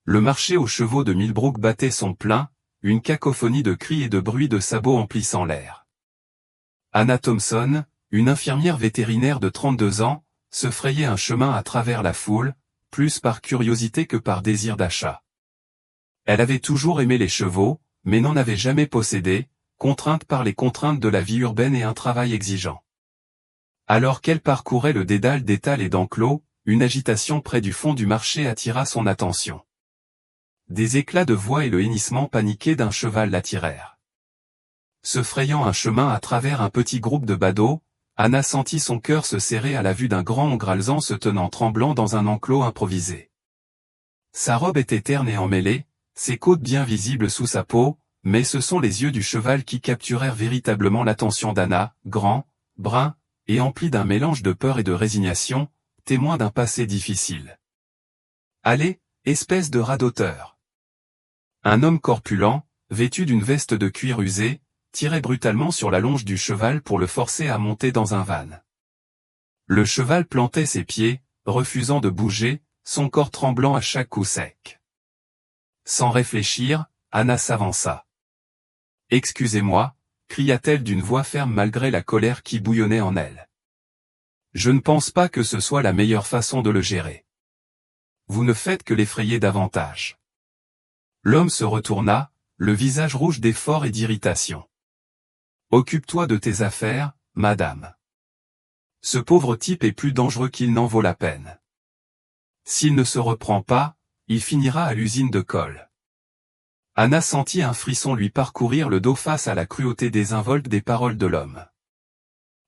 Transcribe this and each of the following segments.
Le marché aux chevaux de Millbrook battait son plein, une cacophonie de cris et de bruits de sabots emplissant l'air. Anna Thompson, une infirmière vétérinaire de 32 ans, se frayait un chemin à travers la foule, plus par curiosité que par désir d'achat. Elle avait toujours aimé les chevaux, mais n'en avait jamais possédé, contrainte par les contraintes de la vie urbaine et un travail exigeant. Alors qu'elle parcourait le dédale d'étals et d'enclos, une agitation près du fond du marché attira son attention. Des éclats de voix et le hennissement paniqué d'un cheval l'attirèrent. Se frayant un chemin à travers un petit groupe de badauds, Anna sentit son cœur se serrer à la vue d'un grand hongre alezan se tenant tremblant dans un enclos improvisé. Sa robe était terne et emmêlée, ses côtes bien visibles sous sa peau, mais ce sont les yeux du cheval qui capturèrent véritablement l'attention d'Anna, grand, brun, et empli d'un mélange de peur et de résignation, témoin d'un passé difficile. « Allez, espèce de radoteur !» Un homme corpulent, vêtu d'une veste de cuir usé, tirait brutalement sur la longe du cheval pour le forcer à monter dans un van. Le cheval plantait ses pieds, refusant de bouger, son corps tremblant à chaque coup sec. Sans réfléchir, Anna s'avança. « Excusez-moi » cria-t-elle d'une voix ferme malgré la colère qui bouillonnait en elle. « Je ne pense pas que ce soit la meilleure façon de le gérer. Vous ne faites que l'effrayer davantage. » L'homme se retourna, le visage rouge d'effort et d'irritation. « Occupe-toi de tes affaires, madame. Ce pauvre type est plus dangereux qu'il n'en vaut la peine. S'il ne se reprend pas, il finira à l'usine de colle. » Anna sentit un frisson lui parcourir le dos face à la cruauté désinvolte des paroles de l'homme.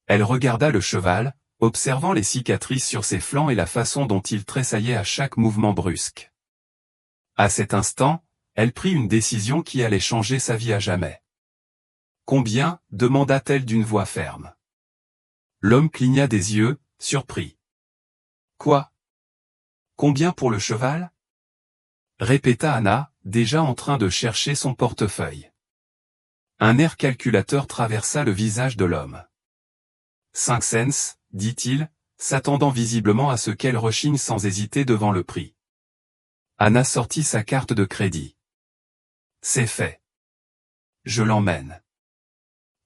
Elle regarda le cheval, observant les cicatrices sur ses flancs et la façon dont il tressaillait à chaque mouvement brusque. À cet instant, elle prit une décision qui allait changer sa vie à jamais. « Combien » demanda-t-elle d'une voix ferme. L'homme cligna des yeux, surpris. « Quoi ? Combien pour le cheval ?» répéta Anna, déjà en train de chercher son portefeuille. Un air calculateur traversa le visage de l'homme. « 5 cents, dit-il, s'attendant visiblement à ce qu'elle rechigne sans hésiter devant le prix. Anna sortit sa carte de crédit. « C'est fait. Je l'emmène. »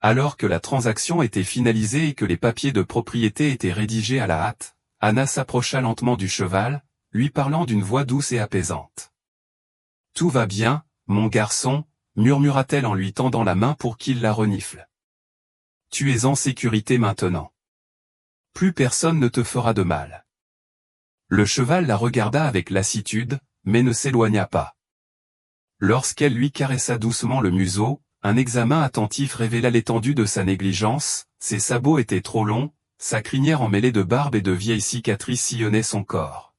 Alors que la transaction était finalisée et que les papiers de propriété étaient rédigés à la hâte, Anna s'approcha lentement du cheval, lui parlant d'une voix douce et apaisante. « Tout va bien, mon garçon, » murmura-t-elle en lui tendant la main pour qu'il la renifle. « Tu es en sécurité maintenant. Plus personne ne te fera de mal. » Le cheval la regarda avec lassitude, mais ne s'éloigna pas. Lorsqu'elle lui caressa doucement le museau, un examen attentif révéla l'étendue de sa négligence, ses sabots étaient trop longs, sa crinière emmêlée de barbe et de vieilles cicatrices sillonnait son corps.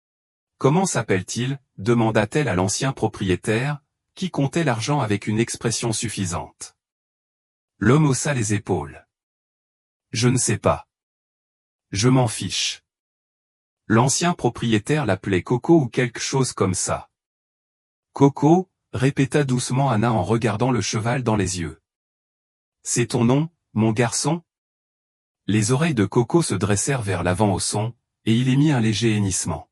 « Comment s'appelle-t-il » demanda-t-elle à l'ancien propriétaire, qui comptait l'argent avec une expression suffisante. L'homme haussa les épaules. « Je ne sais pas. Je m'en fiche. » L'ancien propriétaire l'appelait Coco ou quelque chose comme ça. « Coco » répéta doucement Anna en regardant le cheval dans les yeux. « C'est ton nom, mon garçon ?» Les oreilles de Coco se dressèrent vers l'avant au son, et il émit un léger hennissement.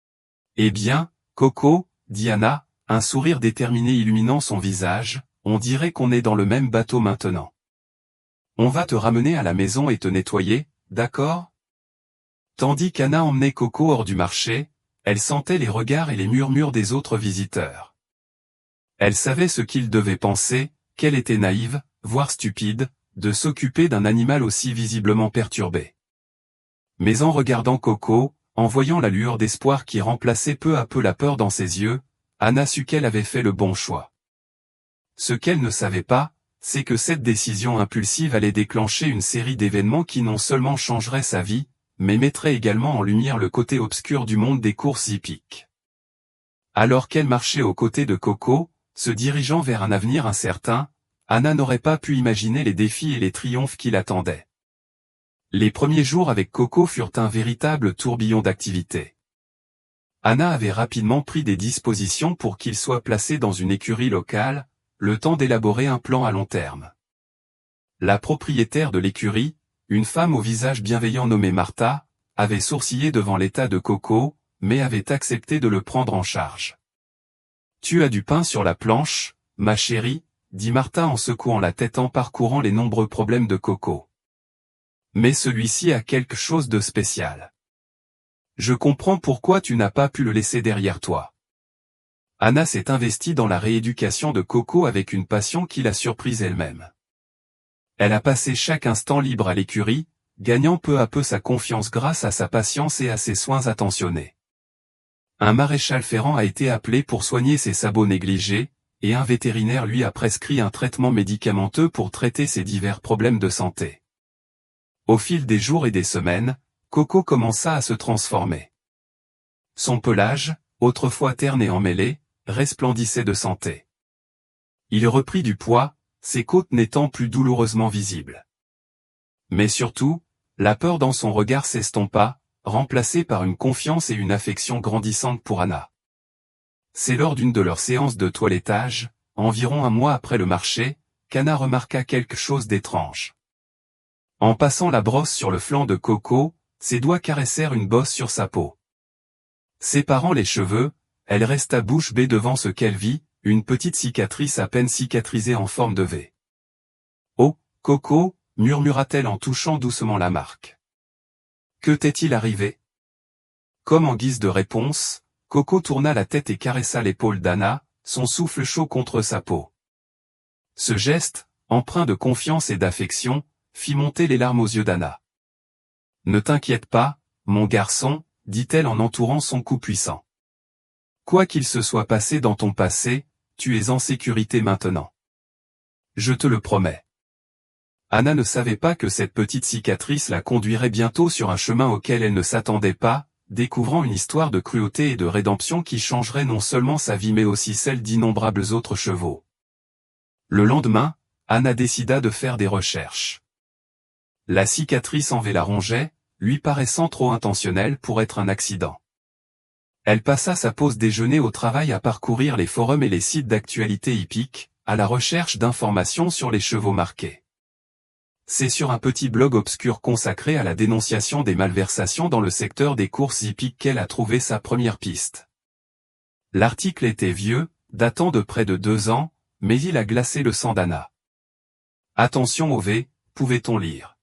« Eh bien, Coco, » dit Anna, un sourire déterminé illuminant son visage, « on dirait qu'on est dans le même bateau maintenant. On va te ramener à la maison et te nettoyer, d'accord ?» Tandis qu'Anna emmenait Coco hors du marché, elle sentait les regards et les murmures des autres visiteurs. Elle savait ce qu'ils devaient penser, qu'elle était naïve, voire stupide, de s'occuper d'un animal aussi visiblement perturbé. Mais en regardant Coco, en voyant la lueur d'espoir qui remplaçait peu à peu la peur dans ses yeux, Anna sut qu'elle avait fait le bon choix. Ce qu'elle ne savait pas, c'est que cette décision impulsive allait déclencher une série d'événements qui non seulement changeraient sa vie, mais mettraient également en lumière le côté obscur du monde des courses hippiques. Alors qu'elle marchait aux côtés de Coco, se dirigeant vers un avenir incertain, Anna n'aurait pas pu imaginer les défis et les triomphes qui l'attendaient. Les premiers jours avec Coco furent un véritable tourbillon d'activités. Anna avait rapidement pris des dispositions pour qu'il soit placé dans une écurie locale, le temps d'élaborer un plan à long terme. La propriétaire de l'écurie, une femme au visage bienveillant nommée Martha, avait sourcillé devant l'état de Coco, mais avait accepté de le prendre en charge. Tu as du pain sur la planche, ma chérie, dit Martha en secouant la tête en parcourant les nombreux problèmes de Coco. Mais celui-ci a quelque chose de spécial. Je comprends pourquoi tu n'as pas pu le laisser derrière toi. Anna s'est investie dans la rééducation de Coco avec une passion qui l'a surprise elle-même. Elle a passé chaque instant libre à l'écurie, gagnant peu à peu sa confiance grâce à sa patience et à ses soins attentionnés. Un maréchal ferrant a été appelé pour soigner ses sabots négligés, et un vétérinaire lui a prescrit un traitement médicamenteux pour traiter ses divers problèmes de santé. Au fil des jours et des semaines, Coco commença à se transformer. Son pelage, autrefois terne et emmêlé, resplendissait de santé. Il reprit du poids, ses côtes n'étant plus douloureusement visibles. Mais surtout, la peur dans son regard s'estompa, remplacée par une confiance et une affection grandissantes pour Anna. C'est lors d'une de leurs séances de toilettage, environ un mois après le marché, qu'Anna remarqua quelque chose d'étrange. En passant la brosse sur le flanc de Coco, ses doigts caressèrent une bosse sur sa peau. Séparant les cheveux, elle resta bouche bée devant ce qu'elle vit, une petite cicatrice à peine cicatrisée en forme de V. « Oh, Coco » murmura-t-elle en touchant doucement la marque. « Que t'est-il arrivé ?» Comme en guise de réponse, Coco tourna la tête et caressa l'épaule d'Anna, son souffle chaud contre sa peau. Ce geste, empreint de confiance et d'affection, fit monter les larmes aux yeux d'Anna. « Ne t'inquiète pas, mon garçon, dit-elle en entourant son cou puissant. Quoi qu'il se soit passé dans ton passé, tu es en sécurité maintenant. Je te le promets. Anna ne savait pas que cette petite cicatrice la conduirait bientôt sur un chemin auquel elle ne s'attendait pas, découvrant une histoire de cruauté et de rédemption qui changerait non seulement sa vie mais aussi celle d'innombrables autres chevaux. Le lendemain, Anna décida de faire des recherches. La cicatrice en V la rongeait, lui paraissant trop intentionnelle pour être un accident. Elle passa sa pause déjeuner au travail à parcourir les forums et les sites d'actualité hippique, à la recherche d'informations sur les chevaux marqués. C'est sur un petit blog obscur consacré à la dénonciation des malversations dans le secteur des courses hippiques qu'elle a trouvé sa première piste. L'article était vieux, datant de près de 2 ans, mais il a glacé le sang d'Anna. Attention au V, pouvait-on lire.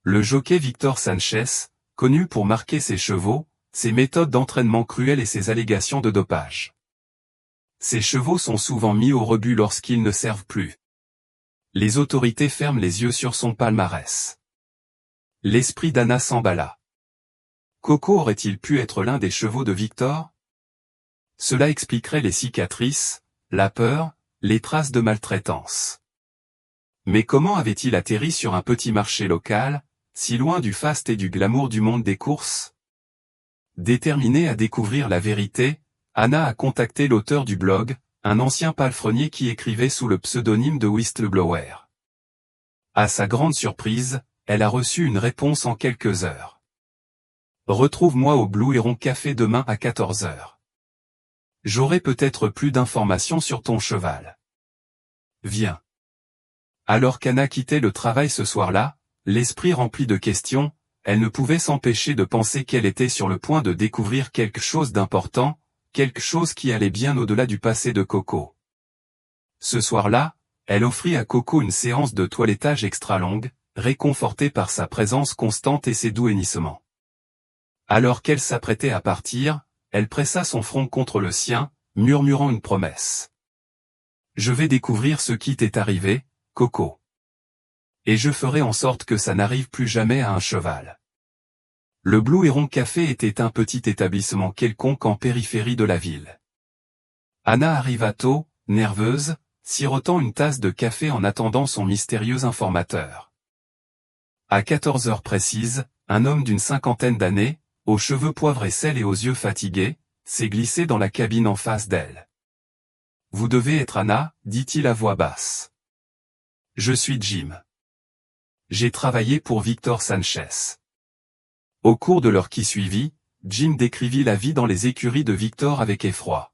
Le jockey Victor Sanchez, connu pour marquer ses chevaux, ses méthodes d'entraînement cruelles et ses allégations de dopage. Ces chevaux sont souvent mis au rebut lorsqu'ils ne servent plus. Les autorités ferment les yeux sur son palmarès. L'esprit d'Anna s'emballa. Coco aurait-il pu être l'un des chevaux de Victor? Cela expliquerait les cicatrices, la peur, les traces de maltraitance. Mais comment avait-il atterri sur un petit marché local, si loin du faste et du glamour du monde des courses? Déterminée à découvrir la vérité, Anna a contacté l'auteur du blog, un ancien palefrenier qui écrivait sous le pseudonyme de Whistleblower. À sa grande surprise, elle a reçu une réponse en quelques heures. Retrouve-moi au Blue Heron Café demain à 14 h. J'aurai peut-être plus d'informations sur ton cheval. Viens. Alors qu'Anna quittait le travail ce soir-là, l'esprit rempli de questions, elle ne pouvait s'empêcher de penser qu'elle était sur le point de découvrir quelque chose d'important, quelque chose qui allait bien au-delà du passé de Coco. Ce soir-là, elle offrit à Coco une séance de toilettage extra longue, réconfortée par sa présence constante et ses doux hennissements. Alors qu'elle s'apprêtait à partir, elle pressa son front contre le sien, murmurant une promesse. « Je vais découvrir ce qui t'est arrivé, Coco. Et je ferai en sorte que ça n'arrive plus jamais à un cheval. » Le Blue Heron Café était un petit établissement quelconque en périphérie de la ville. Anna arriva tôt, nerveuse, sirotant une tasse de café en attendant son mystérieux informateur. À 14 h précises, un homme d'une 50aine d'années, aux cheveux poivre et sel et aux yeux fatigués, s'est glissé dans la cabine en face d'elle. « Vous devez être Anna, dit-il à voix basse. Je suis Jim. J'ai travaillé pour Victor Sanchez. » Au cours de l'heure qui suivit, Jim décrivit la vie dans les écuries de Victor avec effroi.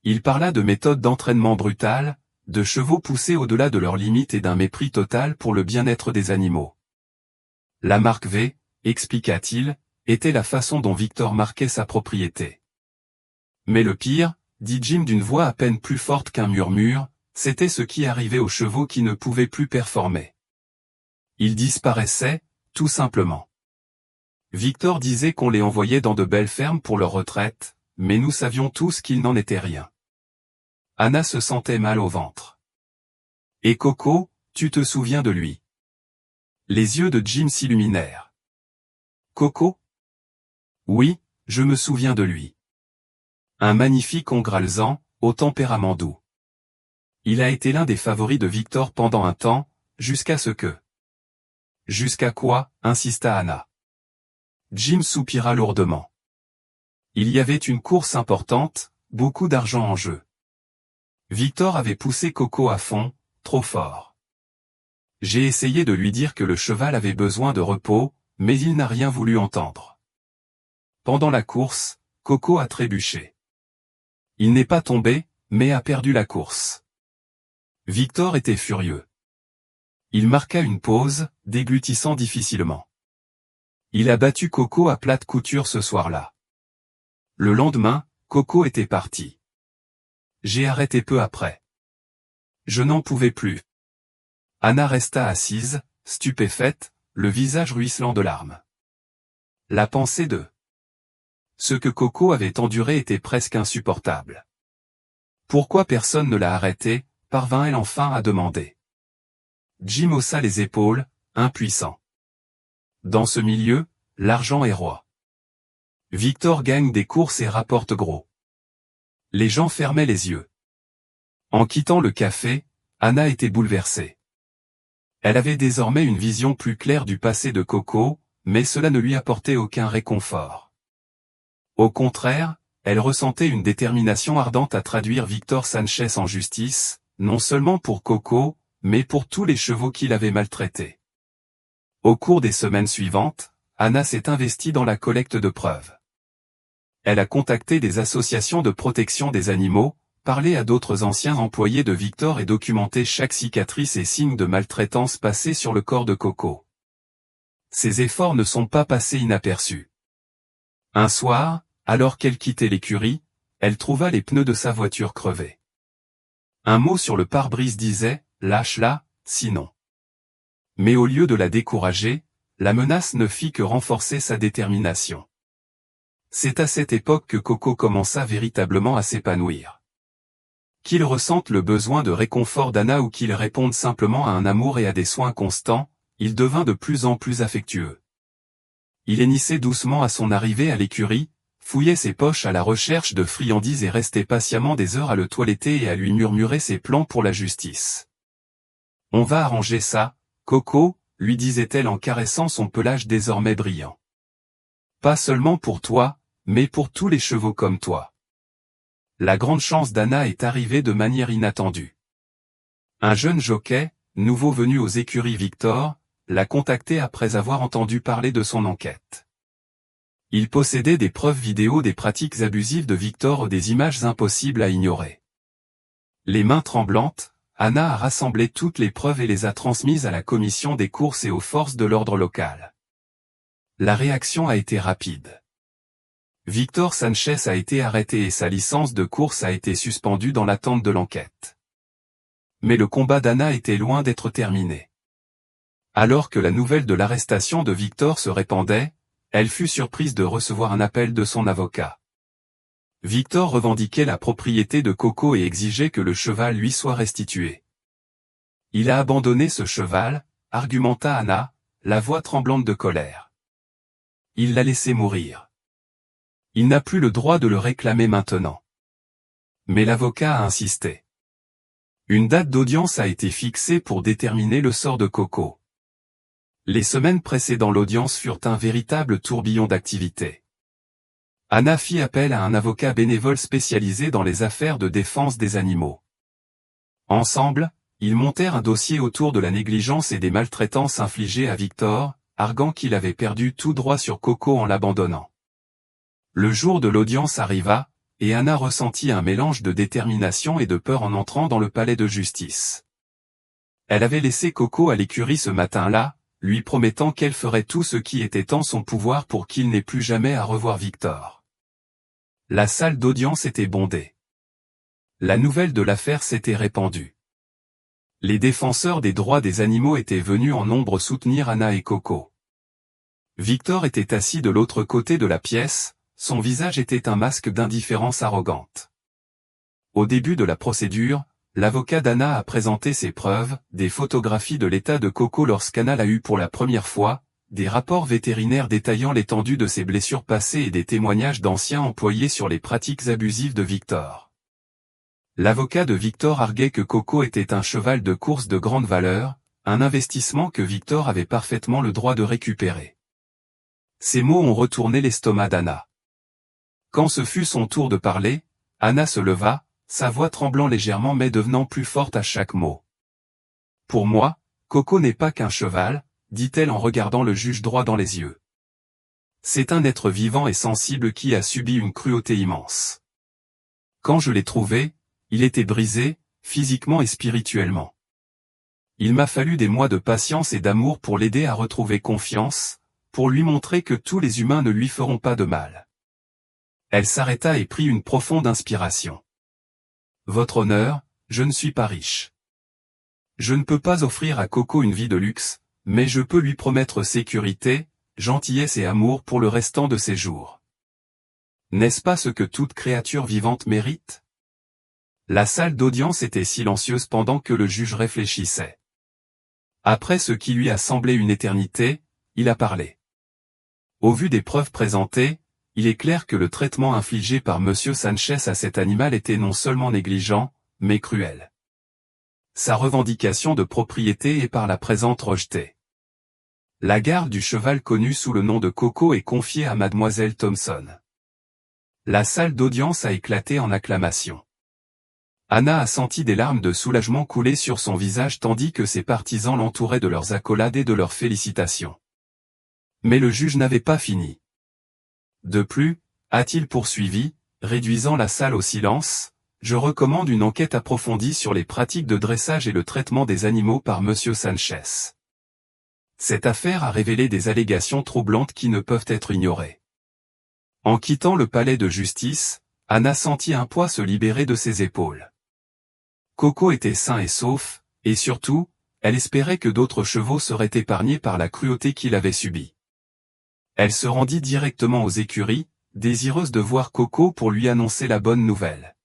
Il parla de méthodes d'entraînement brutales, de chevaux poussés au-delà de leurs limites et d'un mépris total pour le bien-être des animaux. La marque V, expliqua-t-il, était la façon dont Victor marquait sa propriété. Mais le pire, dit Jim d'une voix à peine plus forte qu'un murmure, c'était ce qui arrivait aux chevaux qui ne pouvaient plus performer. Ils disparaissaient, tout simplement. Victor disait qu'on les envoyait dans de belles fermes pour leur retraite, mais nous savions tous qu'il n'en était rien. Anna se sentait mal au ventre. Et Coco, tu te souviens de lui? Les yeux de Jim s'illuminèrent. Coco? Oui, je me souviens de lui. Un magnifique ongralzan, au tempérament doux. Il a été l'un des favoris de Victor pendant un temps, jusqu'à ce que... Jusqu'à quoi, insista Anna. Jim soupira lourdement. Il y avait une course importante, beaucoup d'argent en jeu. Victor avait poussé Coco à fond, trop fort. J'ai essayé de lui dire que le cheval avait besoin de repos, mais il n'a rien voulu entendre. Pendant la course, Coco a trébuché. Il n'est pas tombé, mais a perdu la course. Victor était furieux. Il marqua une pause, déglutissant difficilement. Il a battu Coco à plate couture ce soir-là. Le lendemain, Coco était parti. J'ai arrêté peu après. Je n'en pouvais plus. Anna resta assise, stupéfaite, le visage ruisselant de larmes. La pensée de ce que Coco avait enduré était presque insupportable. Pourquoi personne ne l'a arrêté, parvint-elle enfin à demander. Jim haussa les épaules, impuissant. Dans ce milieu, l'argent est roi. Victor gagne des courses et rapporte gros. Les gens fermaient les yeux. En quittant le café, Anna était bouleversée. Elle avait désormais une vision plus claire du passé de Coco, mais cela ne lui apportait aucun réconfort. Au contraire, elle ressentait une détermination ardente à traduire Victor Sanchez en justice, non seulement pour Coco, mais pour tous les chevaux qu'il avait maltraités. Au cours des semaines suivantes, Anna s'est investie dans la collecte de preuves. Elle a contacté des associations de protection des animaux, parlé à d'autres anciens employés de Victor et documenté chaque cicatrice et signe de maltraitance passé sur le corps de Coco. Ces efforts ne sont pas passés inaperçus. Un soir, alors qu'elle quittait l'écurie, elle trouva les pneus de sa voiture crevés. Un mot sur le pare-brise disait « Lâche-la, sinon ». Mais au lieu de la décourager, la menace ne fit que renforcer sa détermination. C'est à cette époque que Coco commença véritablement à s'épanouir. Qu'il ressente le besoin de réconfort d'Anna ou qu'il réponde simplement à un amour et à des soins constants, il devint de plus en plus affectueux. Il hennissait doucement à son arrivée à l'écurie, fouillait ses poches à la recherche de friandises et restait patiemment des heures à le toiletter et à lui murmurer ses plans pour la justice. « On va arranger ça, Coco », lui disait-elle en caressant son pelage désormais brillant. « Pas seulement pour toi, mais pour tous les chevaux comme toi. » La grande chance d'Anna est arrivée de manière inattendue. Un jeune jockey, nouveau venu aux écuries Victor, l'a contacté après avoir entendu parler de son enquête. Il possédait des preuves vidéo des pratiques abusives de Victor ou des images impossibles à ignorer. Les mains tremblantes, Anna a rassemblé toutes les preuves et les a transmises à la commission des courses et aux forces de l'ordre local. La réaction a été rapide. Victor Sanchez a été arrêté et sa licence de course a été suspendue dans l'attente de l'enquête. Mais le combat d'Anna était loin d'être terminé. Alors que la nouvelle de l'arrestation de Victor se répandait, elle fut surprise de recevoir un appel de son avocat. Victor revendiquait la propriété de Coco et exigeait que le cheval lui soit restitué. Il a abandonné ce cheval, argumenta Anna, la voix tremblante de colère. Il l'a laissé mourir. Il n'a plus le droit de le réclamer maintenant. Mais l'avocat a insisté. Une date d'audience a été fixée pour déterminer le sort de Coco. Les semaines précédant l'audience furent un véritable tourbillon d'activités. Anna fit appel à un avocat bénévole spécialisé dans les affaires de défense des animaux. Ensemble, ils montèrent un dossier autour de la négligence et des maltraitances infligées à Victor, arguant qu'il avait perdu tout droit sur Coco en l'abandonnant. Le jour de l'audience arriva, et Anna ressentit un mélange de détermination et de peur en entrant dans le palais de justice. Elle avait laissé Coco à l'écurie ce matin-là, lui promettant qu'elle ferait tout ce qui était en son pouvoir pour qu'il n'ait plus jamais à revoir Victor. La salle d'audience était bondée. La nouvelle de l'affaire s'était répandue. Les défenseurs des droits des animaux étaient venus en nombre soutenir Anna et Coco. Victor était assis de l'autre côté de la pièce, son visage était un masque d'indifférence arrogante. Au début de la procédure, l'avocat d'Anna a présenté ses preuves, des photographies de l'état de Coco lorsqu'Anna l'a eu pour la première fois, des rapports vétérinaires détaillant l'étendue de ses blessures passées et des témoignages d'anciens employés sur les pratiques abusives de Victor. L'avocat de Victor arguait que Coco était un cheval de course de grande valeur, un investissement que Victor avait parfaitement le droit de récupérer. Ces mots ont retourné l'estomac d'Anna. Quand ce fut son tour de parler, Anna se leva, sa voix tremblant légèrement mais devenant plus forte à chaque mot. « Pour moi, Coco n'est pas qu'un cheval, » dit-elle en regardant le juge droit dans les yeux. « C'est un être vivant et sensible qui a subi une cruauté immense. Quand je l'ai trouvé, il était brisé, physiquement et spirituellement. Il m'a fallu des mois de patience et d'amour pour l'aider à retrouver confiance, pour lui montrer que tous les humains ne lui feront pas de mal. » Elle s'arrêta et prit une profonde inspiration. « Votre honneur, je ne suis pas riche. Je ne peux pas offrir à Coco une vie de luxe, mais je peux lui promettre sécurité, gentillesse et amour pour le restant de ses jours. N'est-ce pas ce que toute créature vivante mérite ?» La salle d'audience était silencieuse pendant que le juge réfléchissait. Après ce qui lui a semblé une éternité, il a parlé. Au vu des preuves présentées, il est clair que le traitement infligé par M. Sanchez à cet animal était non seulement négligent, mais cruel. Sa revendication de propriété est par la présente rejetée. La garde du cheval connu sous le nom de Coco est confiée à Mademoiselle Thompson. La salle d'audience a éclaté en acclamations. Anna a senti des larmes de soulagement couler sur son visage tandis que ses partisans l'entouraient de leurs accolades et de leurs félicitations. Mais le juge n'avait pas fini. De plus, a-t-il poursuivi, réduisant la salle au silence, je recommande une enquête approfondie sur les pratiques de dressage et le traitement des animaux par M. Sanchez. Cette affaire a révélé des allégations troublantes qui ne peuvent être ignorées. En quittant le palais de justice, Anna sentit un poids se libérer de ses épaules. Coco était sain et sauf, et surtout, elle espérait que d'autres chevaux seraient épargnés par la cruauté qu'il avait subie. Elle se rendit directement aux écuries, désireuse de voir Coco pour lui annoncer la bonne nouvelle.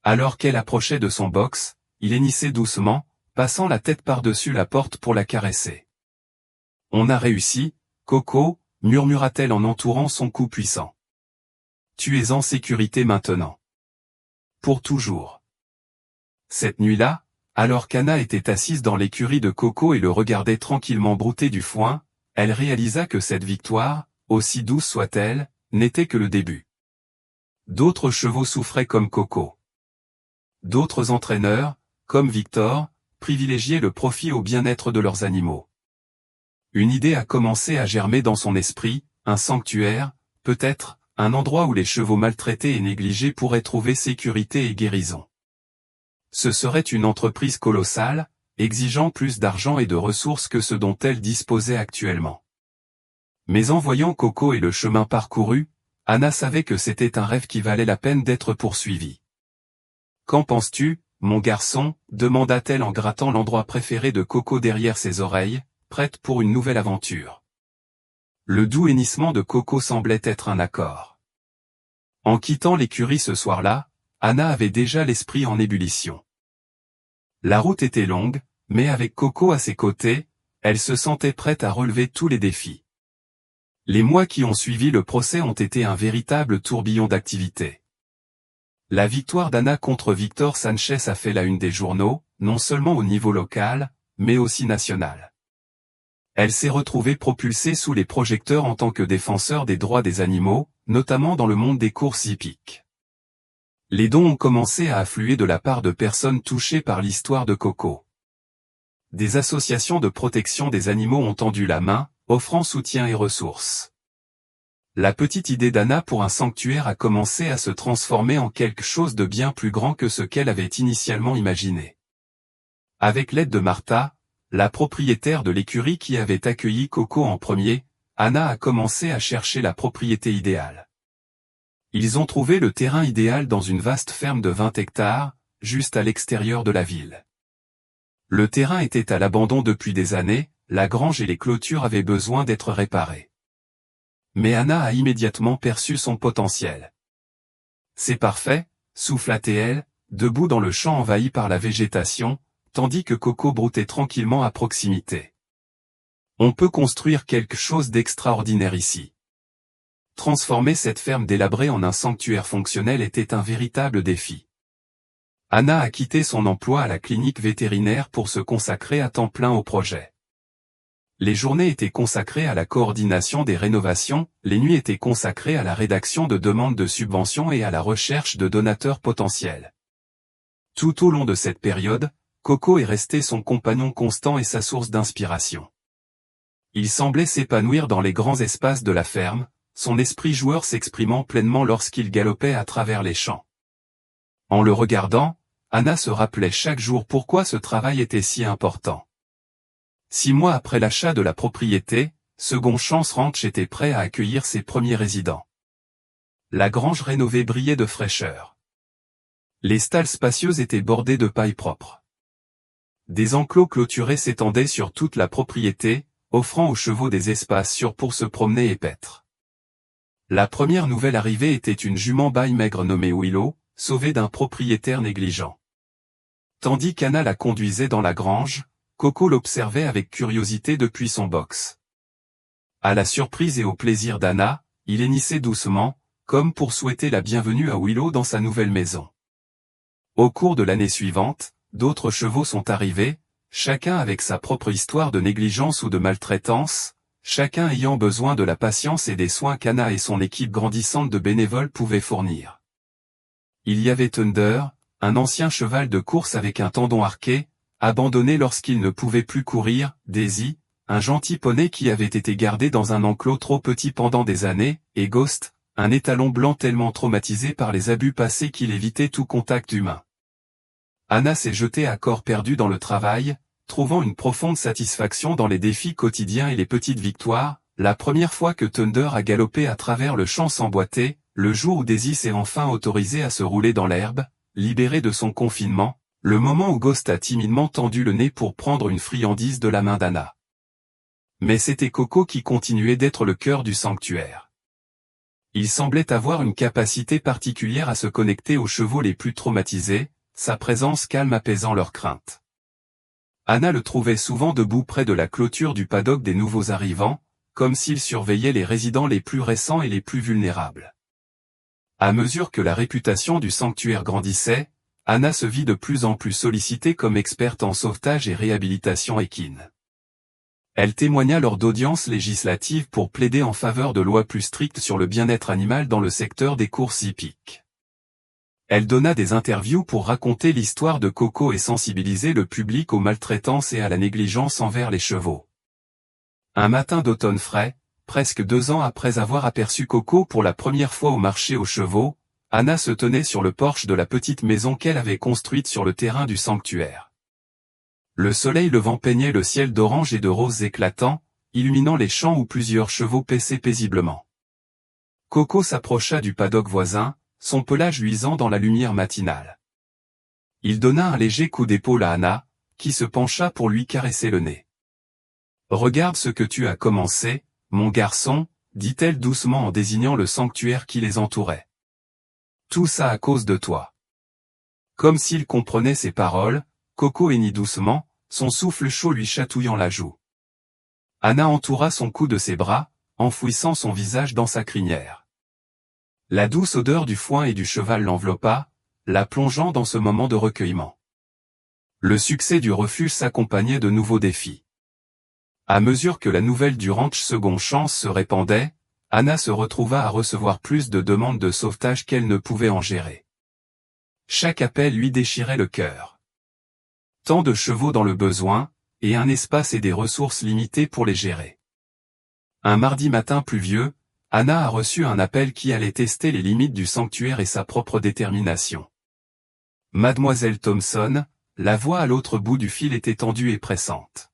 Alors qu'elle approchait de son box, il hennissait doucement, passant la tête par-dessus la porte pour la caresser. « On a réussi, Coco » murmura-t-elle en entourant son cou puissant. « Tu es en sécurité maintenant. Pour toujours. » Cette nuit-là, alors qu'Anna était assise dans l'écurie de Coco et le regardait tranquillement brouter du foin, elle réalisa que cette victoire, aussi douce soit-elle, n'était que le début. D'autres chevaux souffraient comme Coco. D'autres entraîneurs, comme Victor, privilégiaient le profit au bien-être de leurs animaux. Une idée a commencé à germer dans son esprit, un sanctuaire, peut-être, un endroit où les chevaux maltraités et négligés pourraient trouver sécurité et guérison. Ce serait une entreprise colossale, exigeant plus d'argent et de ressources que ce dont elle disposait actuellement. Mais en voyant Coco et le chemin parcouru, Anna savait que c'était un rêve qui valait la peine d'être poursuivi. « Qu'en penses-tu, mon garçon » demanda-t-elle en grattant l'endroit préféré de Coco derrière ses oreilles, prête pour une nouvelle aventure. Le doux hennissement de Coco semblait être un accord. En quittant l'écurie ce soir-là, Anna avait déjà l'esprit en ébullition. La route était longue, mais avec Coco à ses côtés, elle se sentait prête à relever tous les défis. Les mois qui ont suivi le procès ont été un véritable tourbillon d'activités. La victoire d'Anna contre Victor Sanchez a fait la une des journaux, non seulement au niveau local, mais aussi national. Elle s'est retrouvée propulsée sous les projecteurs en tant que défenseur des droits des animaux, notamment dans le monde des courses hippiques. Les dons ont commencé à affluer de la part de personnes touchées par l'histoire de Coco. Des associations de protection des animaux ont tendu la main, offrant soutien et ressources. La petite idée d'Anna pour un sanctuaire a commencé à se transformer en quelque chose de bien plus grand que ce qu'elle avait initialement imaginé. Avec l'aide de Martha, la propriétaire de l'écurie qui avait accueilli Coco en premier, Anna a commencé à chercher la propriété idéale. Ils ont trouvé le terrain idéal dans une vaste ferme de 20 hectares, juste à l'extérieur de la ville. Le terrain était à l'abandon depuis des années, la grange et les clôtures avaient besoin d'être réparées. Mais Anna a immédiatement perçu son potentiel. C'est parfait, souffla-t-elle, debout dans le champ envahi par la végétation, tandis que Coco broutait tranquillement à proximité. On peut construire quelque chose d'extraordinaire ici. Transformer cette ferme délabrée en un sanctuaire fonctionnel était un véritable défi. Anna a quitté son emploi à la clinique vétérinaire pour se consacrer à temps plein au projet. Les journées étaient consacrées à la coordination des rénovations, les nuits étaient consacrées à la rédaction de demandes de subventions et à la recherche de donateurs potentiels. Tout au long de cette période, Coco est resté son compagnon constant et sa source d'inspiration. Il semblait s'épanouir dans les grands espaces de la ferme, son esprit joueur s'exprimant pleinement lorsqu'il galopait à travers les champs. En le regardant, Anna se rappelait chaque jour pourquoi ce travail était si important. 6 mois après l'achat de la propriété, Second Chance Ranch était prêt à accueillir ses premiers résidents. La grange rénovée brillait de fraîcheur. Les stalles spacieuses étaient bordées de paille propre. Des enclos clôturés s'étendaient sur toute la propriété, offrant aux chevaux des espaces sûrs pour se promener et paître. La première nouvelle arrivée était une jument baille maigre nommée Willow, sauvée d'un propriétaire négligent. Tandis qu'Anna la conduisait dans la grange, Coco l'observait avec curiosité depuis son box. À la surprise et au plaisir d'Anna, il hennissait doucement, comme pour souhaiter la bienvenue à Willow dans sa nouvelle maison. Au cours de l'année suivante, d'autres chevaux sont arrivés, chacun avec sa propre histoire de négligence ou de maltraitance, chacun ayant besoin de la patience et des soins qu'Anna et son équipe grandissante de bénévoles pouvaient fournir. Il y avait Thunder, un ancien cheval de course avec un tendon arqué, abandonné lorsqu'il ne pouvait plus courir, Daisy, un gentil poney qui avait été gardé dans un enclos trop petit pendant des années, et Ghost, un étalon blanc tellement traumatisé par les abus passés qu'il évitait tout contact humain. Anna s'est jetée à corps perdu dans le travail, trouvant une profonde satisfaction dans les défis quotidiens et les petites victoires, la première fois que Thunder a galopé à travers le champ sans boiter, le jour où Daisy s'est enfin autorisée à se rouler dans l'herbe, libérée de son confinement, le moment où Ghost a timidement tendu le nez pour prendre une friandise de la main d'Anna. Mais c'était Coco qui continuait d'être le cœur du sanctuaire. Il semblait avoir une capacité particulière à se connecter aux chevaux les plus traumatisés, sa présence calme apaisant leurs craintes. Anna le trouvait souvent debout près de la clôture du paddock des nouveaux arrivants, comme s'il surveillait les résidents les plus récents et les plus vulnérables. À mesure que la réputation du sanctuaire grandissait, Anna se vit de plus en plus sollicitée comme experte en sauvetage et réhabilitation équine. Elle témoigna lors d'audiences législatives pour plaider en faveur de lois plus strictes sur le bien-être animal dans le secteur des courses hippiques. Elle donna des interviews pour raconter l'histoire de Coco et sensibiliser le public aux maltraitances et à la négligence envers les chevaux. Un matin d'automne frais, presque 2 ans après avoir aperçu Coco pour la première fois au marché aux chevaux, Anna se tenait sur le porche de la petite maison qu'elle avait construite sur le terrain du sanctuaire. Le soleil levant peignait le ciel d'orange et de roses éclatants, illuminant les champs où plusieurs chevaux paissaient paisiblement. Coco s'approcha du paddock voisin, son pelage luisant dans la lumière matinale. Il donna un léger coup d'épaule à Anna, qui se pencha pour lui caresser le nez. « Regarde ce que tu as commencé, mon garçon, dit-elle doucement en désignant le sanctuaire qui les entourait. Tout ça à cause de toi. » Comme s'il comprenait ses paroles, Coco hennit doucement, son souffle chaud lui chatouillant la joue. Anna entoura son cou de ses bras, enfouissant son visage dans sa crinière. La douce odeur du foin et du cheval l'enveloppa, la plongeant dans ce moment de recueillement. Le succès du refuge s'accompagnait de nouveaux défis. À mesure que la nouvelle du ranch Second Chance se répandait, Anna se retrouva à recevoir plus de demandes de sauvetage qu'elle ne pouvait en gérer. Chaque appel lui déchirait le cœur. Tant de chevaux dans le besoin, et un espace et des ressources limitées pour les gérer. Un mardi matin pluvieux, Anna a reçu un appel qui allait tester les limites du sanctuaire et sa propre détermination. Mademoiselle Thompson, la voix à l'autre bout du fil était tendue et pressante.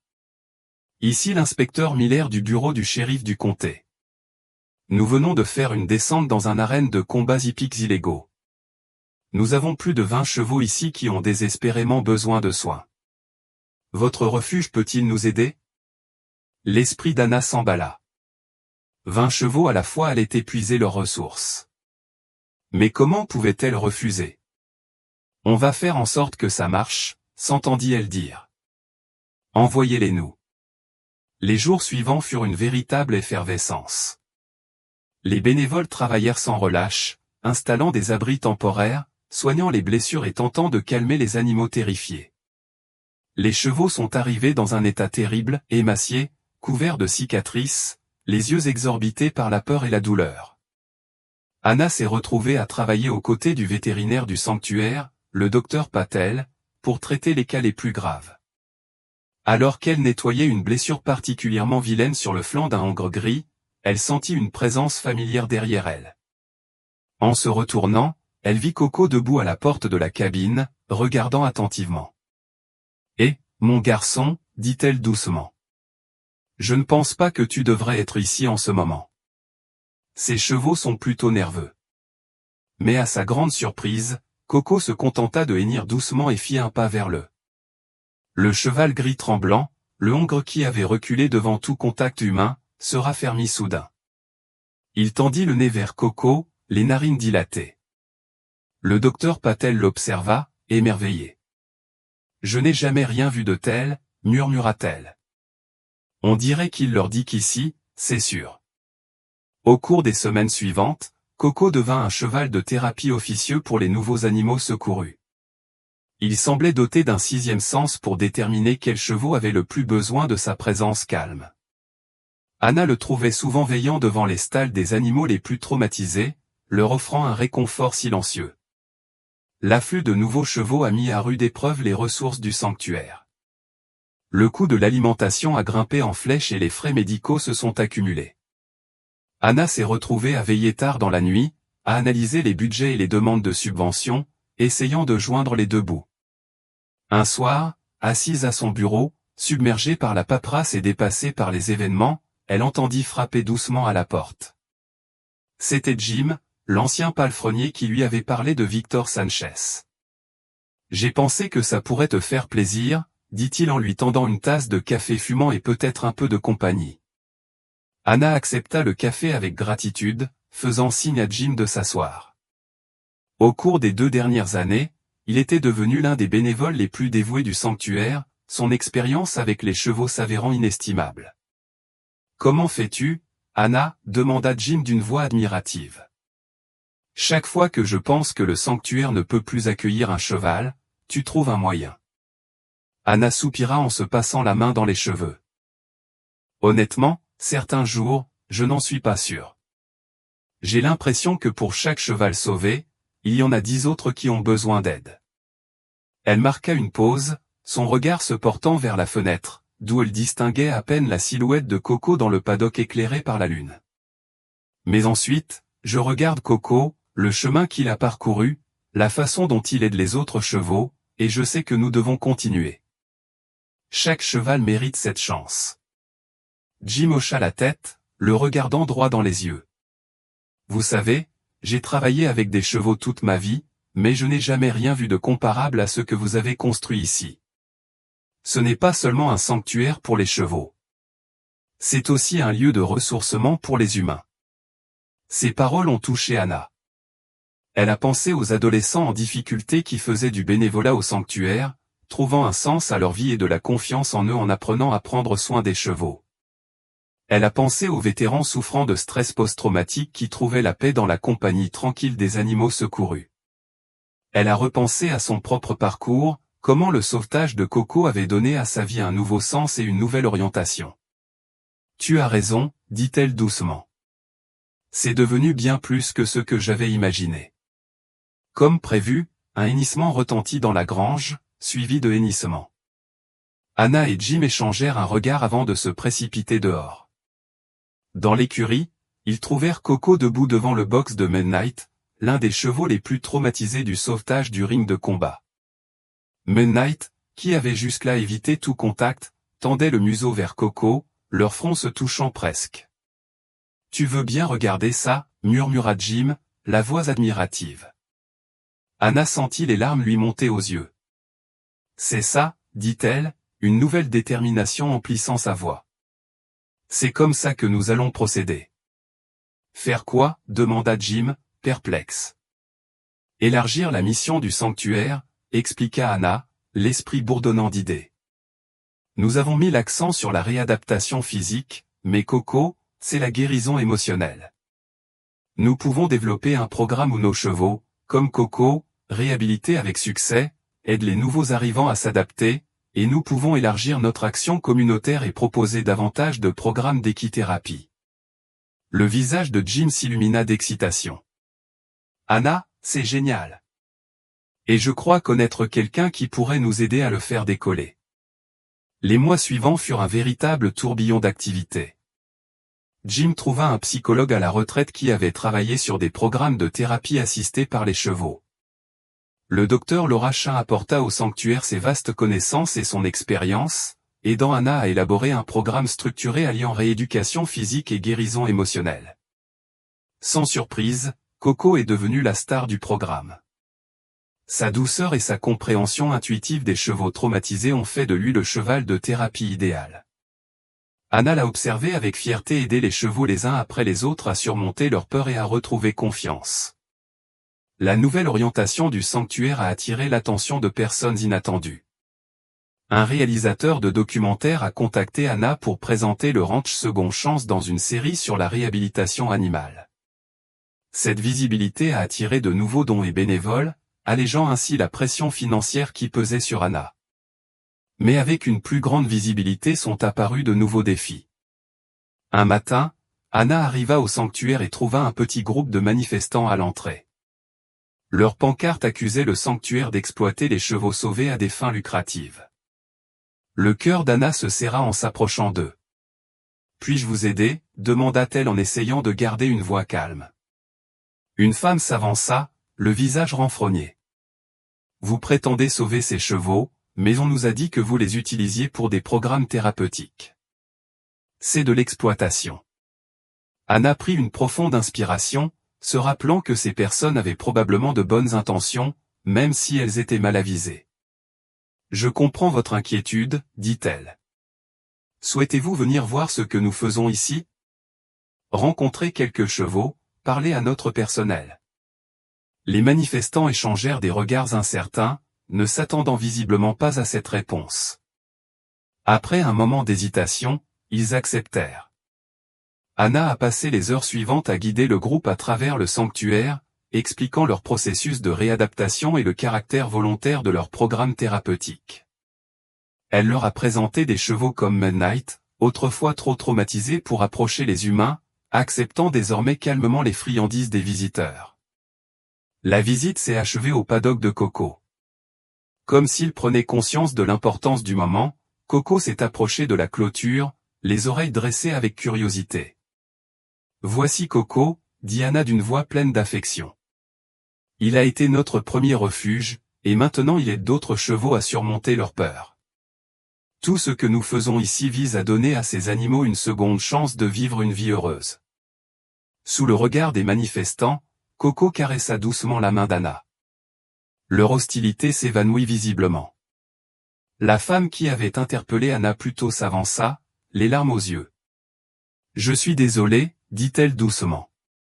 Ici l'inspecteur Miller du bureau du shérif du comté. Nous venons de faire une descente dans un arène de combats hippiques illégaux. Nous avons plus de 20 chevaux ici qui ont désespérément besoin de soins. Votre refuge peut-il nous aider? L'esprit d'Anna s'emballa. 20 chevaux à la fois allaient épuiser leurs ressources. Mais comment pouvait-elle refuser? On va faire en sorte que ça marche, s'entendit-elle dire. Envoyez-les-nous. Les jours suivants furent une véritable effervescence. Les bénévoles travaillèrent sans relâche, installant des abris temporaires, soignant les blessures et tentant de calmer les animaux terrifiés. Les chevaux sont arrivés dans un état terrible, émaciés, couverts de cicatrices, les yeux exorbités par la peur et la douleur. Anna s'est retrouvée à travailler aux côtés du vétérinaire du sanctuaire, le docteur Patel, pour traiter les cas les plus graves. Alors qu'elle nettoyait une blessure particulièrement vilaine sur le flanc d'un hongre gris, elle sentit une présence familière derrière elle. En se retournant, elle vit Coco debout à la porte de la cabine, regardant attentivement. « Eh, mon garçon, dit-elle doucement. Je ne pense pas que tu devrais être ici en ce moment. Ces chevaux sont plutôt nerveux. » Mais à sa grande surprise, Coco se contenta de hennir doucement et fit un pas vers le cheval gris tremblant, le hongre qui avait reculé devant tout contact humain, se raffermit soudain. Il tendit le nez vers Coco, les narines dilatées. Le docteur Patel l'observa, émerveillé. « Je n'ai jamais rien vu de tel, murmura-t-elle. On dirait qu'il leur dit qu'ici, c'est sûr. » Au cours des semaines suivantes, Coco devint un cheval de thérapie officieux pour les nouveaux animaux secourus. Il semblait doté d'un sixième sens pour déterminer quels chevaux avaient le plus besoin de sa présence calme. Anna le trouvait souvent veillant devant les stalles des animaux les plus traumatisés, leur offrant un réconfort silencieux. L'afflux de nouveaux chevaux a mis à rude épreuve les ressources du sanctuaire. Le coût de l'alimentation a grimpé en flèche et les frais médicaux se sont accumulés. Anna s'est retrouvée à veiller tard dans la nuit, à analyser les budgets et les demandes de subventions, essayant de joindre les deux bouts. Un soir, assise à son bureau, submergée par la paperasse et dépassée par les événements, elle entendit frapper doucement à la porte. C'était Jim, l'ancien palefrenier qui lui avait parlé de Victor Sanchez. « J'ai pensé que ça pourrait te faire plaisir, » dit-il en lui tendant une tasse de café fumant et peut-être un peu de compagnie. Anna accepta le café avec gratitude, faisant signe à Jim de s'asseoir. Au cours des 2 dernières années, il était devenu l'un des bénévoles les plus dévoués du sanctuaire, son expérience avec les chevaux s'avérant inestimable. « Comment fais-tu, Anna » demanda Jim d'une voix admirative. « Chaque fois que je pense que le sanctuaire ne peut plus accueillir un cheval, tu trouves un moyen. » Anna soupira en se passant la main dans les cheveux. « Honnêtement, certains jours, je n'en suis pas sûr. J'ai l'impression que pour chaque cheval sauvé, il y en a 10 autres qui ont besoin d'aide. » Elle marqua une pause, son regard se portant vers la fenêtre, d'où elle distinguait à peine la silhouette de Coco dans le paddock éclairé par la lune. « Mais ensuite, je regarde Coco, le chemin qu'il a parcouru, la façon dont il aide les autres chevaux, et je sais que nous devons continuer. Chaque cheval mérite cette chance. » Jim hocha la tête, le regardant droit dans les yeux. « Vous savez, j'ai travaillé avec des chevaux toute ma vie, mais je n'ai jamais rien vu de comparable à ce que vous avez construit ici. Ce n'est pas seulement un sanctuaire pour les chevaux. C'est aussi un lieu de ressourcement pour les humains. » Ces paroles ont touché Anna. Elle a pensé aux adolescents en difficulté qui faisaient du bénévolat au sanctuaire, trouvant un sens à leur vie et de la confiance en eux en apprenant à prendre soin des chevaux. Elle a pensé aux vétérans souffrant de stress post-traumatique qui trouvaient la paix dans la compagnie tranquille des animaux secourus. Elle a repensé à son propre parcours, comment le sauvetage de Coco avait donné à sa vie un nouveau sens et une nouvelle orientation. « Tu as raison, » dit-elle doucement. « C'est devenu bien plus que ce que j'avais imaginé. » Comme prévu, un hennissement retentit dans la grange, suivi de hennissements. Anna et Jim échangèrent un regard avant de se précipiter dehors. Dans l'écurie, ils trouvèrent Coco debout devant le box de Midnight, l'un des chevaux les plus traumatisés du sauvetage du ring de combat. Midnight, qui avait jusque-là évité tout contact, tendait le museau vers Coco, leurs fronts se touchant presque. Tu veux bien regarder ça, murmura Jim, la voix admirative. Anna sentit les larmes lui monter aux yeux. C'est ça, dit-elle, une nouvelle détermination emplissant sa voix. C'est comme ça que nous allons procéder. Faire quoi? Demanda Jim, perplexe. Élargir la mission du sanctuaire, expliqua Anna, l'esprit bourdonnant d'idées. Nous avons mis l'accent sur la réadaptation physique, mais Coco, c'est la guérison émotionnelle. Nous pouvons développer un programme où nos chevaux, comme Coco, réhabilités avec succès, aident les nouveaux arrivants à s'adapter, et nous pouvons élargir notre action communautaire et proposer davantage de programmes d'équithérapie. Le visage de Jim s'illumina d'excitation. Anna, c'est génial. Et je crois connaître quelqu'un qui pourrait nous aider à le faire décoller. Les mois suivants furent un véritable tourbillon d'activités. Jim trouva un psychologue à la retraite qui avait travaillé sur des programmes de thérapie assistée par les chevaux. Le docteur Lorachin apporta au sanctuaire ses vastes connaissances et son expérience, aidant Anna à élaborer un programme structuré alliant rééducation physique et guérison émotionnelle. Sans surprise, Coco est devenue la star du programme. Sa douceur et sa compréhension intuitive des chevaux traumatisés ont fait de lui le cheval de thérapie idéal. Anna l'a observé avec fierté aider les chevaux les uns après les autres à surmonter leur peur et à retrouver confiance. La nouvelle orientation du sanctuaire a attiré l'attention de personnes inattendues. Un réalisateur de documentaire a contacté Anna pour présenter le ranch Second Chance dans une série sur la réhabilitation animale. Cette visibilité a attiré de nouveaux dons et bénévoles, allégeant ainsi la pression financière qui pesait sur Anna. Mais avec une plus grande visibilité sont apparus de nouveaux défis. Un matin, Anna arriva au sanctuaire et trouva un petit groupe de manifestants à l'entrée. Leur pancarte accusait le sanctuaire d'exploiter les chevaux sauvés à des fins lucratives. Le cœur d'Anna se serra en s'approchant d'eux. « Puis-je vous aider ?» demanda-t-elle en essayant de garder une voix calme. Une femme s'avança, le visage renfrogné. « Vous prétendez sauver ces chevaux, mais on nous a dit que vous les utilisiez pour des programmes thérapeutiques. C'est de l'exploitation. » Anna prit une profonde inspiration, se rappelant que ces personnes avaient probablement de bonnes intentions, même si elles étaient mal avisées. « Je comprends votre inquiétude, dit-elle. Souhaitez-vous venir voir ce que nous faisons ici? Rencontrer quelques chevaux, parler à notre personnel. » Les manifestants échangèrent des regards incertains, ne s'attendant visiblement pas à cette réponse. Après un moment d'hésitation, ils acceptèrent. Anna a passé les heures suivantes à guider le groupe à travers le sanctuaire, expliquant leur processus de réadaptation et le caractère volontaire de leur programme thérapeutique. Elle leur a présenté des chevaux comme Midnight, autrefois trop traumatisés pour approcher les humains, acceptant désormais calmement les friandises des visiteurs. La visite s'est achevée au paddock de Coco. Comme s'il prenait conscience de l'importance du moment, Coco s'est approché de la clôture, les oreilles dressées avec curiosité. « Voici Coco », dit Anna d'une voix pleine d'affection. « Il a été notre premier refuge, et maintenant il aide d'autres chevaux à surmonter leur peur. Tout ce que nous faisons ici vise à donner à ces animaux une seconde chance de vivre une vie heureuse. » Sous le regard des manifestants, Coco caressa doucement la main d'Anna. Leur hostilité s'évanouit visiblement. La femme qui avait interpellé Anna plus tôt s'avança, les larmes aux yeux. « Je suis désolée, » dit-elle doucement.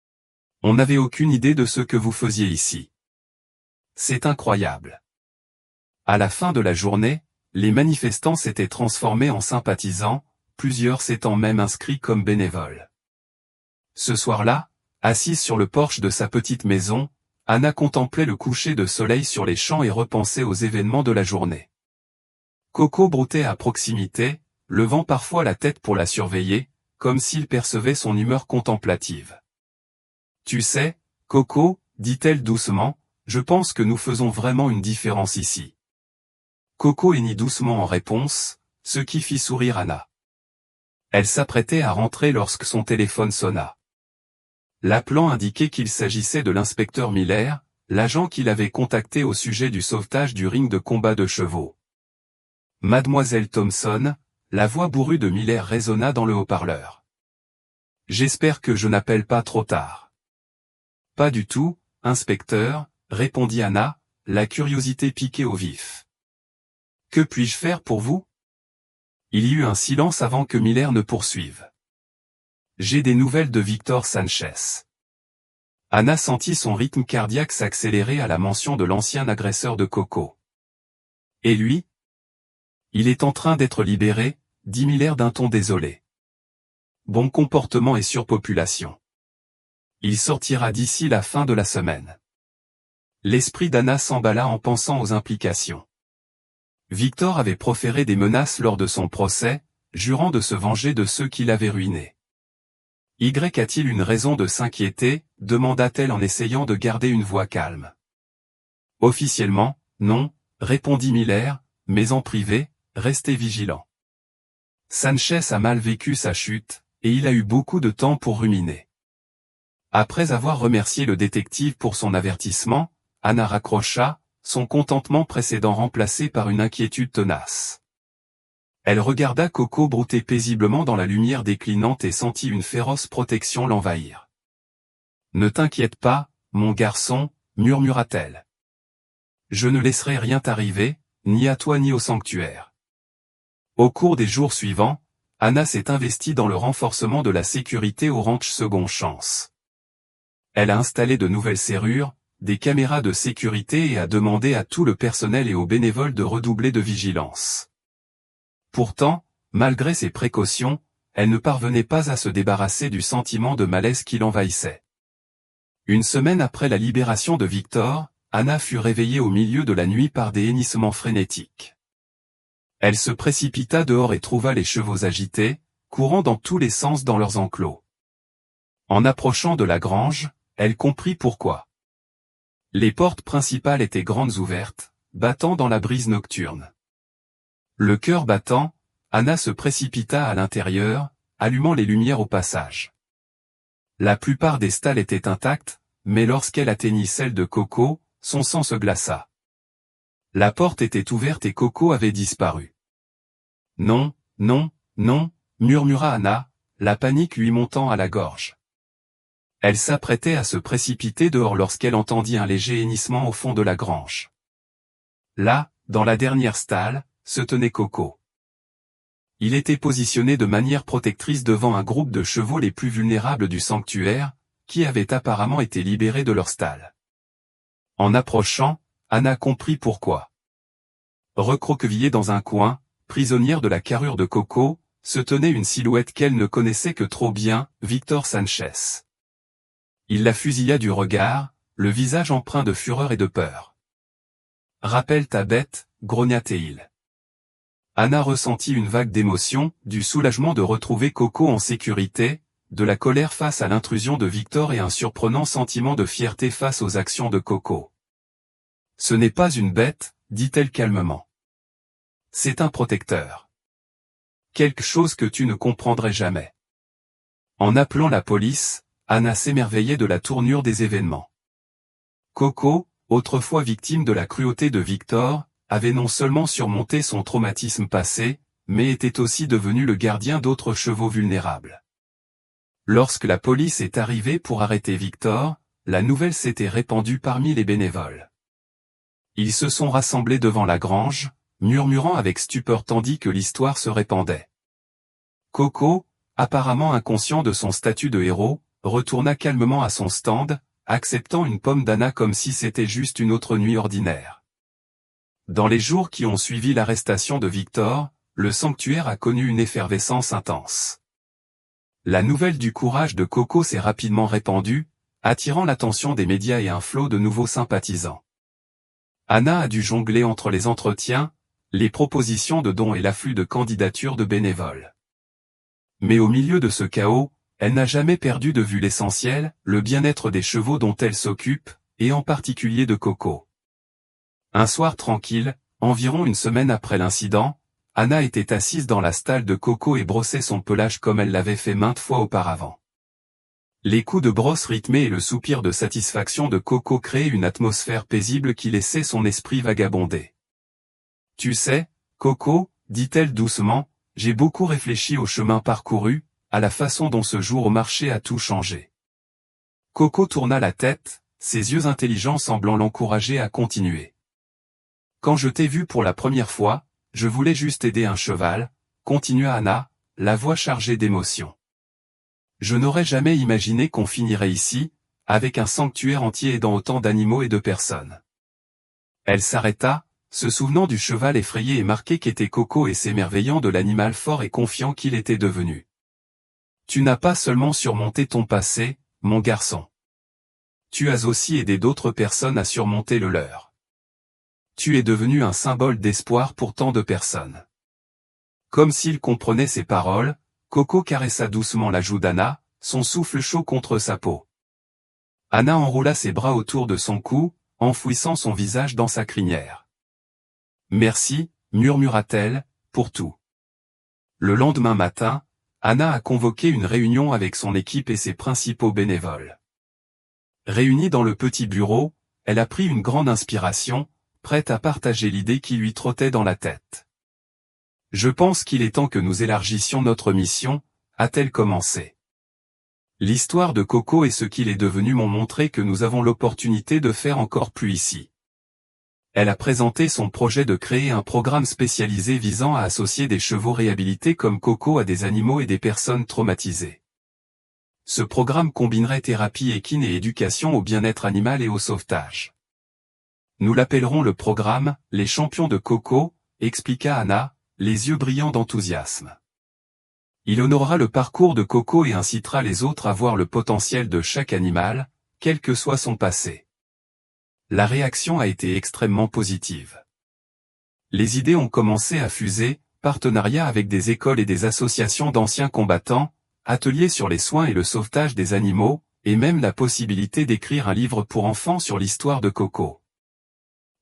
« On n'avait aucune idée de ce que vous faisiez ici. C'est incroyable. » À la fin de la journée, les manifestants s'étaient transformés en sympathisants, plusieurs s'étant même inscrits comme bénévoles. Ce soir-là, assise sur le porche de sa petite maison, Anna contemplait le coucher de soleil sur les champs et repensait aux événements de la journée. Coco broutait à proximité, levant parfois la tête pour la surveiller, comme s'il percevait son humeur contemplative. « Tu sais, Coco, dit-elle doucement, je pense que nous faisons vraiment une différence ici. » Coco hennit doucement en réponse, ce qui fit sourire Anna. Elle s'apprêtait à rentrer lorsque son téléphone sonna. L'appelant indiquait qu'il s'agissait de l'inspecteur Miller, l'agent qui l'avait contacté au sujet du sauvetage du ring de combat de chevaux. « Mademoiselle Thompson », la voix bourrue de Miller résonna dans le haut-parleur. J'espère que je n'appelle pas trop tard. Pas du tout, inspecteur, répondit Anna, la curiosité piquée au vif. Que puis-je faire pour vous? Il y eut un silence avant que Miller ne poursuive. J'ai des nouvelles de Victor Sanchez. Anna sentit son rythme cardiaque s'accélérer à la mention de l'ancien agresseur de Coco. Et lui? Il est en train d'être libéré, dit Miller d'un ton désolé. Bon comportement et surpopulation. Il sortira d'ici la fin de la semaine. L'esprit d'Anna s'emballa en pensant aux implications. Victor avait proféré des menaces lors de son procès, jurant de se venger de ceux qui l'avaient ruiné. Y a-t-il une raison de s'inquiéter, demanda-t-elle en essayant de garder une voix calme. Officiellement, non, répondit Miller, mais en privé, restez vigilant. Sanchez a mal vécu sa chute, et il a eu beaucoup de temps pour ruminer. Après avoir remercié le détective pour son avertissement, Anna raccrocha, son contentement précédent remplacé par une inquiétude tenace. Elle regarda Coco brouter paisiblement dans la lumière déclinante et sentit une féroce protection l'envahir. « Ne t'inquiète pas, mon garçon, murmura-t-elle. Je ne laisserai rien t'arriver, ni à toi ni au sanctuaire. » Au cours des jours suivants, Anna s'est investie dans le renforcement de la sécurité au ranch Second Chance. Elle a installé de nouvelles serrures, des caméras de sécurité et a demandé à tout le personnel et aux bénévoles de redoubler de vigilance. Pourtant, malgré ces précautions, elle ne parvenait pas à se débarrasser du sentiment de malaise qui l'envahissait. Une semaine après la libération de Victor, Anna fut réveillée au milieu de la nuit par des hennissements frénétiques. Elle se précipita dehors et trouva les chevaux agités, courant dans tous les sens dans leurs enclos. En approchant de la grange, elle comprit pourquoi. Les portes principales étaient grandes ouvertes, battant dans la brise nocturne. Le cœur battant, Anna se précipita à l'intérieur, allumant les lumières au passage. La plupart des stalles étaient intactes, mais lorsqu'elle atteignit celle de Coco, son sang se glaça. La porte était ouverte et Coco avait disparu. « Non, non, non » murmura Anna, la panique lui montant à la gorge. Elle s'apprêtait à se précipiter dehors lorsqu'elle entendit un léger hennissement au fond de la grange. Là, dans la dernière stalle, se tenait Coco. Il était positionné de manière protectrice devant un groupe de chevaux les plus vulnérables du sanctuaire, qui avaient apparemment été libérés de leur stalle. En approchant, Anna comprit pourquoi. Recroquevillée dans un coin, prisonnière de la carrure de Coco, se tenait une silhouette qu'elle ne connaissait que trop bien, Victor Sanchez. Il la fusilla du regard, le visage empreint de fureur et de peur. « Rappelle ta bête, grogna-t-il. Anna ressentit une vague d'émotion, du soulagement de retrouver Coco en sécurité, de la colère face à l'intrusion de Victor et un surprenant sentiment de fierté face aux actions de Coco. « Ce n'est pas une bête, dit-elle calmement. C'est un protecteur. Quelque chose que tu ne comprendrais jamais. » En appelant la police, Anna s'émerveillait de la tournure des événements. Coco, autrefois victime de la cruauté de Victor, avait non seulement surmonté son traumatisme passé, mais était aussi devenu le gardien d'autres chevaux vulnérables. Lorsque la police est arrivée pour arrêter Victor, la nouvelle s'était répandue parmi les bénévoles. Ils se sont rassemblés devant la grange, murmurant avec stupeur tandis que l'histoire se répandait. Coco, apparemment inconscient de son statut de héros, retourna calmement à son stand, acceptant une pomme d'Anna comme si c'était juste une autre nuit ordinaire. Dans les jours qui ont suivi l'arrestation de Victor, le sanctuaire a connu une effervescence intense. La nouvelle du courage de Coco s'est rapidement répandue, attirant l'attention des médias et un flot de nouveaux sympathisants. Anna a dû jongler entre les entretiens, les propositions de dons et l'afflux de candidatures de bénévoles. Mais au milieu de ce chaos, elle n'a jamais perdu de vue l'essentiel, le bien-être des chevaux dont elle s'occupe, et en particulier de Coco. Un soir tranquille, environ une semaine après l'incident, Anna était assise dans la stalle de Coco et brossait son pelage comme elle l'avait fait maintes fois auparavant. Les coups de brosse rythmés et le soupir de satisfaction de Coco créaient une atmosphère paisible qui laissait son esprit vagabonder. « Tu sais, Coco, dit-elle doucement, j'ai beaucoup réfléchi au chemin parcouru, à la façon dont ce jour au marché a tout changé. Coco tourna la tête, ses yeux intelligents semblant l'encourager à continuer. Quand je t'ai vu pour la première fois, je voulais juste aider un cheval, continua Anna, la voix chargée d'émotion. Je n'aurais jamais imaginé qu'on finirait ici, avec un sanctuaire entier aidant autant d'animaux et de personnes. Elle s'arrêta, se souvenant du cheval effrayé et marqué qu'était Coco et s'émerveillant de l'animal fort et confiant qu'il était devenu. Tu n'as pas seulement surmonté ton passé, mon garçon. Tu as aussi aidé d'autres personnes à surmonter le leur. Tu es devenu un symbole d'espoir pour tant de personnes. Comme s'il comprenait ses paroles, Coco caressa doucement la joue d'Anna, son souffle chaud contre sa peau. Anna enroula ses bras autour de son cou, enfouissant son visage dans sa crinière. Merci, murmura-t-elle, pour tout. Le lendemain matin, Anna a convoqué une réunion avec son équipe et ses principaux bénévoles. Réunie dans le petit bureau, elle a pris une grande inspiration, prête à partager l'idée qui lui trottait dans la tête. Je pense qu'il est temps que nous élargissions notre mission, a-t-elle commencé. L'histoire de Coco et ce qu'il est devenu m'ont montré que nous avons l'opportunité de faire encore plus ici. Elle a présenté son projet de créer un programme spécialisé visant à associer des chevaux réhabilités comme Coco à des animaux et des personnes traumatisées. Ce programme combinerait thérapie équine et éducation au bien-être animal et au sauvetage. Nous l'appellerons le programme « Les champions de Coco », expliqua Anna, les yeux brillants d'enthousiasme. Il honorera le parcours de Coco et incitera les autres à voir le potentiel de chaque animal, quel que soit son passé. La réaction a été extrêmement positive. Les idées ont commencé à fuser, partenariats avec des écoles et des associations d'anciens combattants, ateliers sur les soins et le sauvetage des animaux, et même la possibilité d'écrire un livre pour enfants sur l'histoire de Coco.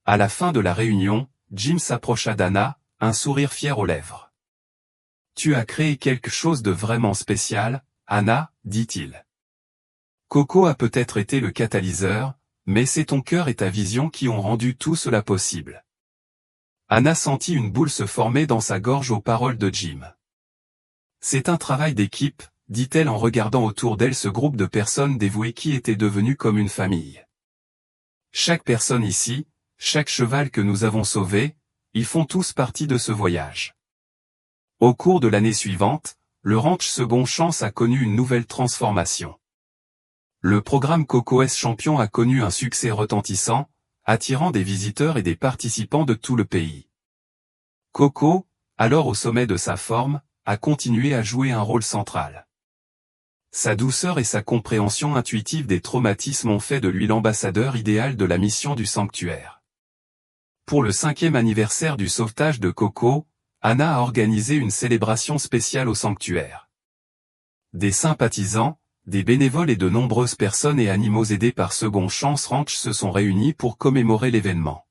À la fin de la réunion, Jim s'approcha d'Anna, un sourire fier aux lèvres. « Tu as créé quelque chose de vraiment spécial, Anna, dit-il. Coco a peut-être été le catalyseur, mais c'est ton cœur et ta vision qui ont rendu tout cela possible. » Anna sentit une boule se former dans sa gorge aux paroles de Jim. « C'est un travail d'équipe, dit-elle en regardant autour d'elle ce groupe de personnes dévouées qui étaient devenues comme une famille. Chaque personne ici, chaque cheval que nous avons sauvé, ils font tous partie de ce voyage. » Au cours de l'année suivante, le ranch Second Chance a connu une nouvelle transformation. Le programme Coco S Champion a connu un succès retentissant, attirant des visiteurs et des participants de tout le pays. Coco, alors au sommet de sa forme, a continué à jouer un rôle central. Sa douceur et sa compréhension intuitive des traumatismes ont fait de lui l'ambassadeur idéal de la mission du sanctuaire. Pour le 5e anniversaire du sauvetage de Coco, Anna a organisé une célébration spéciale au sanctuaire. Des sympathisants, des bénévoles et de nombreuses personnes et animaux aidés par Second Chance Ranch se sont réunis pour commémorer l'événement.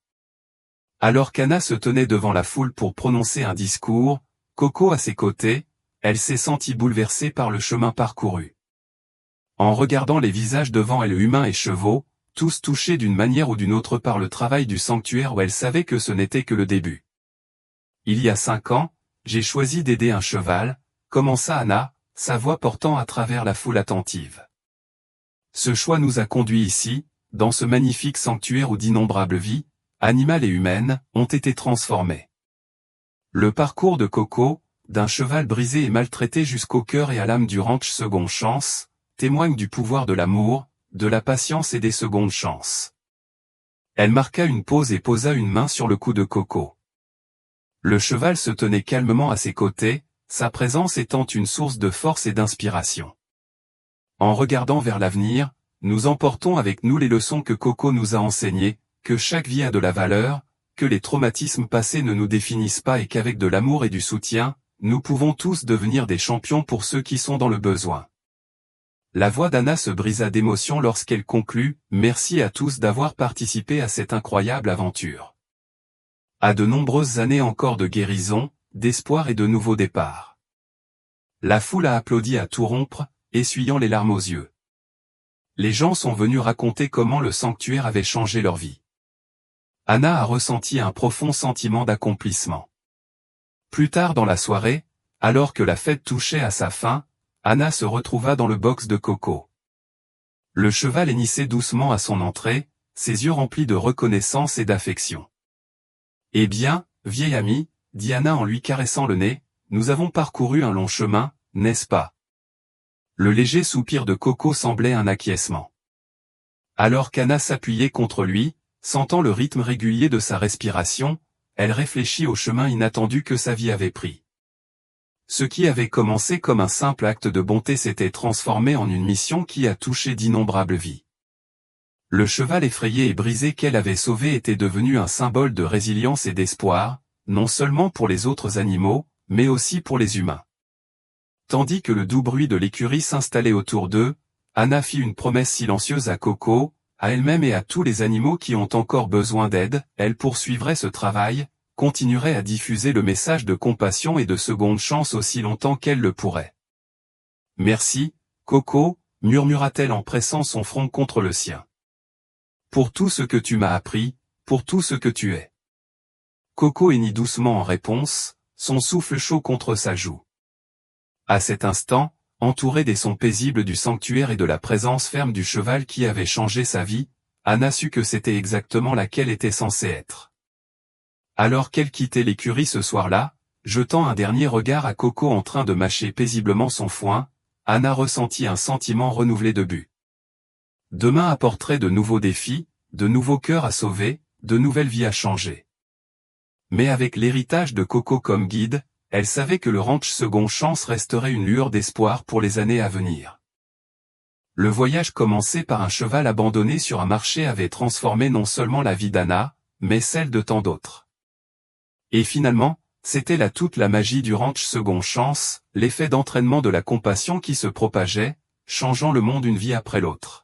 Alors qu'Anna se tenait devant la foule pour prononcer un discours, Coco à ses côtés, elle s'est sentie bouleversée par le chemin parcouru. En regardant les visages devant elle humains et chevaux, tous touchés d'une manière ou d'une autre par le travail du sanctuaire où elle savait que ce n'était que le début. Il y a 5 ans, j'ai choisi d'aider un cheval, commença Anna, sa voix portant à travers la foule attentive. Ce choix nous a conduits ici, dans ce magnifique sanctuaire où d'innombrables vies, animales et humaines, ont été transformées. Le parcours de Coco, d'un cheval brisé et maltraité jusqu'au cœur et à l'âme du ranch Second Chance, témoigne du pouvoir de l'amour, de la patience et des secondes chances. Elle marqua une pause et posa une main sur le cou de Coco. Le cheval se tenait calmement à ses côtés, sa présence étant une source de force et d'inspiration. En regardant vers l'avenir, nous emportons avec nous les leçons que Coco nous a enseignées, que chaque vie a de la valeur, que les traumatismes passés ne nous définissent pas et qu'avec de l'amour et du soutien, nous pouvons tous devenir des champions pour ceux qui sont dans le besoin. La voix d'Anna se brisa d'émotion lorsqu'elle conclut « Merci à tous d'avoir participé à cette incroyable aventure. » À de nombreuses années encore de guérison, d'espoir et de nouveaux départs. La foule a applaudi à tout rompre, essuyant les larmes aux yeux. Les gens sont venus raconter comment le sanctuaire avait changé leur vie. Anna a ressenti un profond sentiment d'accomplissement. Plus tard dans la soirée, alors que la fête touchait à sa fin, Anna se retrouva dans le box de Coco. Le cheval hennissait doucement à son entrée, ses yeux remplis de reconnaissance et d'affection. « Eh bien, vieil ami, dit Anna en lui caressant le nez, nous avons parcouru un long chemin, n'est-ce pas ?» Le léger soupir de Coco semblait un acquiescement. Alors qu'Anna s'appuyait contre lui, sentant le rythme régulier de sa respiration, elle réfléchit au chemin inattendu que sa vie avait pris. Ce qui avait commencé comme un simple acte de bonté s'était transformé en une mission qui a touché d'innombrables vies. Le cheval effrayé et brisé qu'elle avait sauvé était devenu un symbole de résilience et d'espoir, non seulement pour les autres animaux, mais aussi pour les humains. Tandis que le doux bruit de l'écurie s'installait autour d'eux, Anna fit une promesse silencieuse à Coco, à elle-même et à tous les animaux qui ont encore besoin d'aide. Elle poursuivrait ce travail, continuerait à diffuser le message de compassion et de seconde chance aussi longtemps qu'elle le pourrait. « Merci, Coco, murmura-t-elle en pressant son front contre le sien. « Pour tout ce que tu m'as appris, pour tout ce que tu es. » Coco hennit doucement en réponse, son souffle chaud contre sa joue. À cet instant, entourée des sons paisibles du sanctuaire et de la présence ferme du cheval qui avait changé sa vie, Anna sut que c'était exactement là qu'elle était censée être. Alors qu'elle quittait l'écurie ce soir-là, jetant un dernier regard à Coco en train de mâcher paisiblement son foin, Anna ressentit un sentiment renouvelé de but. Demain apporterait de nouveaux défis, de nouveaux cœurs à sauver, de nouvelles vies à changer. Mais avec l'héritage de Coco comme guide, elle savait que le ranch Second Chance resterait une lueur d'espoir pour les années à venir. Le voyage commencé par un cheval abandonné sur un marché avait transformé non seulement la vie d'Anna, mais celle de tant d'autres. Et finalement, c'était là toute la magie du ranch Second Chance, l'effet d'entraînement de la compassion qui se propageait, changeant le monde une vie après l'autre.